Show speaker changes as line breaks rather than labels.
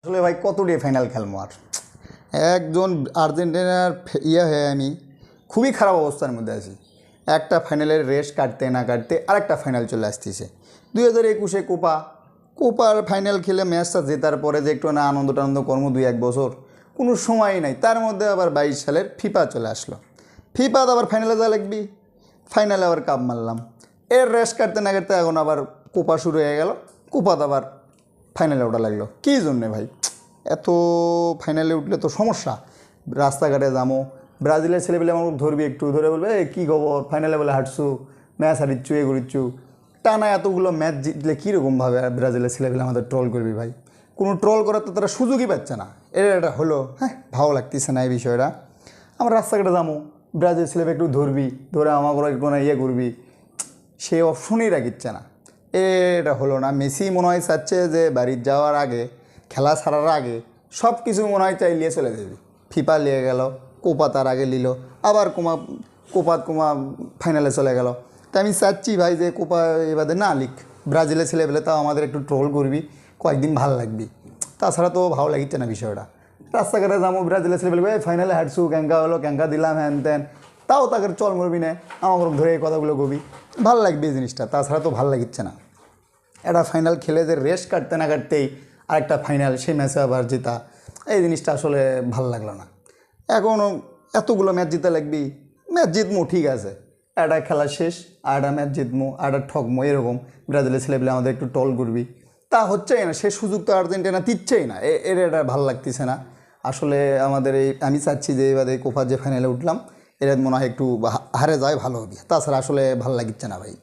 আসলে ভাই কত ডে ফাইনাল খেলবো আর একজন আর্জেন্টিনার হয়ে আমি খুবই খারাপ অবস্থার মধ্যে আছি। একটা ফাইনালের রেস কাটতে না কাটতে আরেকটা ফাইনাল চলে আসতেছে। 2021 কোপার ফাইনাল খেলে ম্যাচটা জেতার পরে যে একটু না আনন্দ টানন্দ কর্ম 2-1 বছর কোনো সময়ই নাই। তার মধ্যে আবার 22 সালের ফিফা চলে আসলো। ফিফা আবার ফাইনালে যা লাগবি, ফাইনালে আবার কাপ মারলাম। এর রেস কাটতে না কাটতে এখন আবার কোপা শুরু হয়ে গেল, কোপাতে আবার ফাইনালে ওঠা লাগলো। কী জন্যে ভাই? এত ফাইনালে উঠলে তো সমস্যা। রাস্তাঘাটে যাবো, ব্রাজিলের ছেলেপেলে আমার ধরবি, একটু ধরে বলবে কী খবর, ফাইনালে বলে হাঁটছু, ম্যাচ হারিচ্ছু, এ করিচ্ছু। টানা এতগুলো ম্যাচ জিতলে কীরকমভাবে ব্রাজিলের ছেলেপেলে আমাদের ট্রল করবি ভাই? কোনো ট্রল করার তো তারা সুযোগই পাচ্ছে না। এটা হলো হ্যাঁ, ভালো লাগতেছে না এই বিষয়টা। আমরা রাস্তাঘাটে যাবো, ব্রাজিল ছেলেপে একটু ধরবি, ধরে আমাকে একটু না ইয়ে করবি, সে অপশনই রাখিচ্ছে না। এটা হলো না। মেসি মনে হয় চাচ্ছে যে বাড়ির যাওয়ার আগে, খেলা ছাড়ার আগে সব কিছু মনে হয় চাইলিয়ে চলে যাবে। ফিফা নিয়ে গেল, কোপা তার আগে নিল, আবার কোপা ফাইনালে চলে গেল। তা আমি চাচ্ছি ভাই যে কোপা এবারে না লিখ, ব্রাজিলের ছেলেবেলে তাও আমাদের একটু ট্রোল করবি, কয়েকদিন ভালো লাগবি। তাছাড়া তো ভালো লাগিচ্ছে না বিষয়টা। রাস্তাঘাটে যাবো, ব্রাজিলের ছেলেবেলে ফাইনালে হাঁটছু, ক্যাঙ্কা হলো, ক্যাঙ্কা দিলাম, হ্যান ত্যান, তাও তাকে চল মরবি না, আমার ধরে এই কথাগুলো কবি, ভাল লাগবে এই জিনিসটা। তাছাড়া তো ভাল লাগিচ্ছে না। একটা ফাইনাল খেলে যে রেস কাটতে না কাটতেই আরেকটা ফাইনাল, সেই ম্যাচে আবার জেতা, এই জিনিসটা আসলে ভাল লাগলো না। এখনও এতগুলো ম্যাচ জিতে লাগবি, ম্যাচ জিতমো ঠিক আছে, একটা খেলা শেষ, আর একটা ম্যাচ জিতমো, আর একটা ঠকমো, এরকম ব্রাজিলের ছেলেপেলে আমাদের একটু টল করবি, তা হচ্ছেই না। সে সুযোগ তো আর্জেন্টিনা দিচ্ছেই না। এটা ভাল লাগতেছে না আসলে আমাদের। আমি চাচ্ছি যে এবারে কোপার যে ফাইনালে উঠলাম, এর মনে হয় একটু হারে যায় ভালো হবে। তাছাড়া আসলে ভাল লাগিচ্ছে না ভাই।